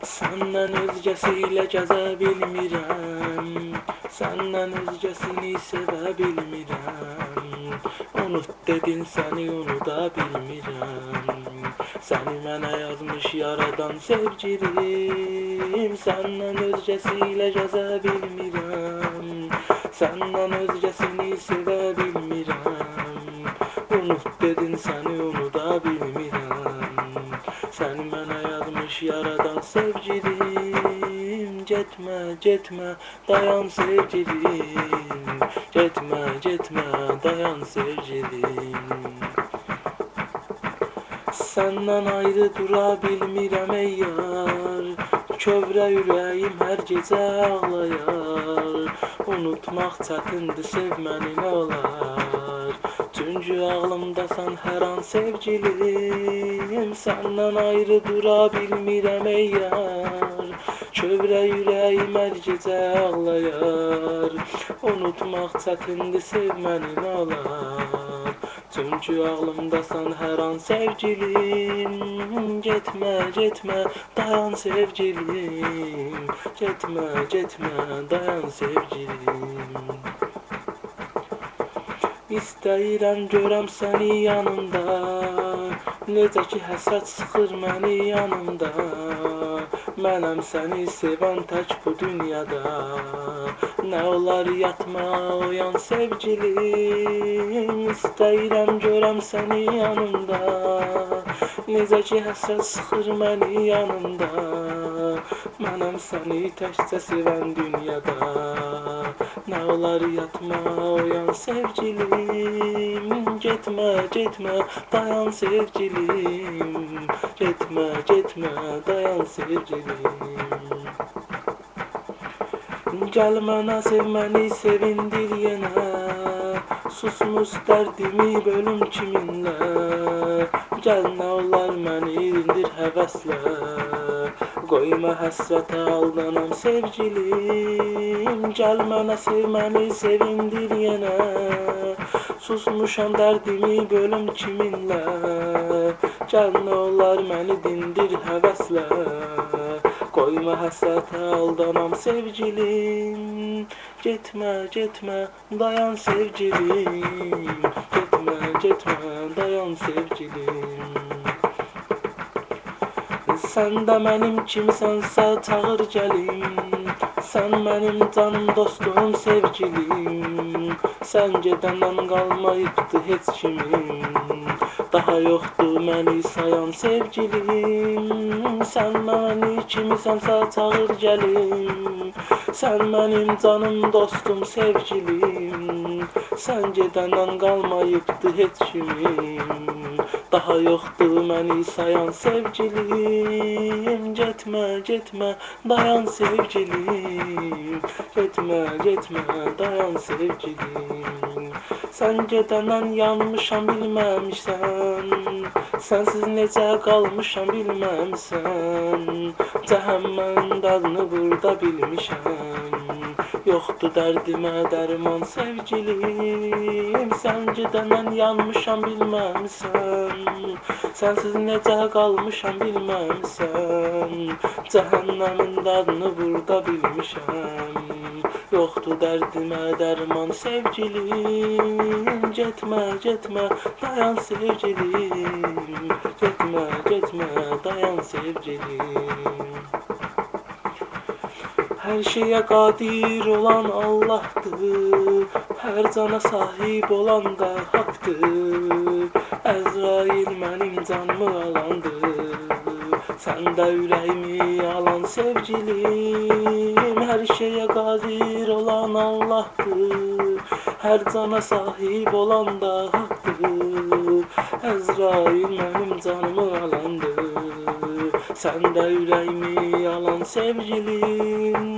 Səndən özgəsiylə gəzə bilmirəm, səndən özgəsini sevə bilmirəm. Unut dedin, səni unuda bilmirəm. Səni mənə yazmış yaradan sevgilim. Səndən özgəsiylə gəzə bilmirəm, səndən özgəsini sevə bilmirəm. Unut dedin, səni unuda bilmirəm. Səni mənə yazmış yaradan sevgilim. Getmə, getmə, dayan sevgilim. Getmə, getmə, dayan sevgilim. Səndən ayrı dura bilmirəm ey yar. Kövrə ürəyim hər gecə ağlayar. Unutmaq çətindir, sevməni nə olar. Çünki ağlımdasan hər an sevgilim. Səndən ayrı dura bilmirəm ey yar. Kövrə ürəyim hər gecə ağlayar. Unutmaq çətindir, sevməni nə olar. Çünki ağlımdasan hər an sevgilim. Getmə, getmə, dayan sevgilim. Getmə, getmə, dayan sevgilim. İstəyirəm görəm səni yanımda. Necə ki həsrət sıxır məni yanımda. Mənəm səni sevən tək bu dünyada. Nə olar yatma, oyan sevgilim. İstəyirəm görəm səni yanımda. Necə ki həsrət sıxır məni yanımda. Mənəm səni təkcə sevən dünyada. Nə olar yatma, oyan sevgilim. Getmə, getmə, dayan sevgilim. Getmə, getmə, dayan sevgilim. Gəl mənə sevməni sevindir yenə. Susmuş dərdimi bölüm kiminlə. Gəl nə olar məni indir həvəslə. Qoyma həsrətə aldanam sevgilim. Gəl mənə sevməni sevindir yenə. Susmuşam dərdimi bölüm kiminlə. Gəl nə olar məni dindir həvəslə. Qoyma həsrətə aldanam sevgilim. Getmə, getmə, dayan sevgilim. Getmə, getmə, dayan sevgilim. Sən də mənim kimisənsə çağır gəlim. Sən mənim canım dostum sevgilim. Sən gedəndən qalmayıbdı heç kimim. Daha yoxdur məni sayan sevgilim. Sən məni kimisənsə çağır gəlim. Sən mənim canım dostum sevgilim. Sən gedəndən qalmayıbdı heç kimim. Daha yoxdur məni sayan sevgilim. Getmə, getmə, dayan sevgilim. Getmə, getmə, dayan sevgilim. Sən gedəndən yanmışam bilməmişsən. Sənsiz necə qalmışam bilməmsən. Cəhənnəmin dadını burada bilmişəm. Yoxdur dərdimə dərman sevgilim. Sən gedəndən yanmışam bilməmsən. Sənsiz necə qalmışam bilməmsən. Cəhənnəmin dadını burada bilmişəm. Yoxdur dərdimə dərman sevgilim. Getmə, getmə, dayan sevgilim. Getmə, getmə, dayan sevgilim. Hər şeyə qadir olan Allahdır. Hər cana sahib olan da haqdır. Əzrail mənim canımı alandır. Sən də ürəyimi alan sevgilim. Hər şeyə qadir olan Allahdır. Hər cana sahib olan da haqdır. Əzrail mənim canımı alandır. Sən də ürəyimi alan sevgilim.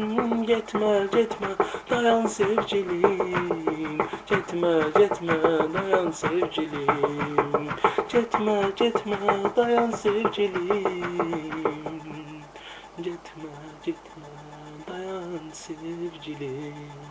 Getmə, getmə, dayan sevgilim. Getmə, getmə, dayan sevgilim. Getmə, getmə, dayan sevgilim. Getmə, getmə, dayan sevgilim.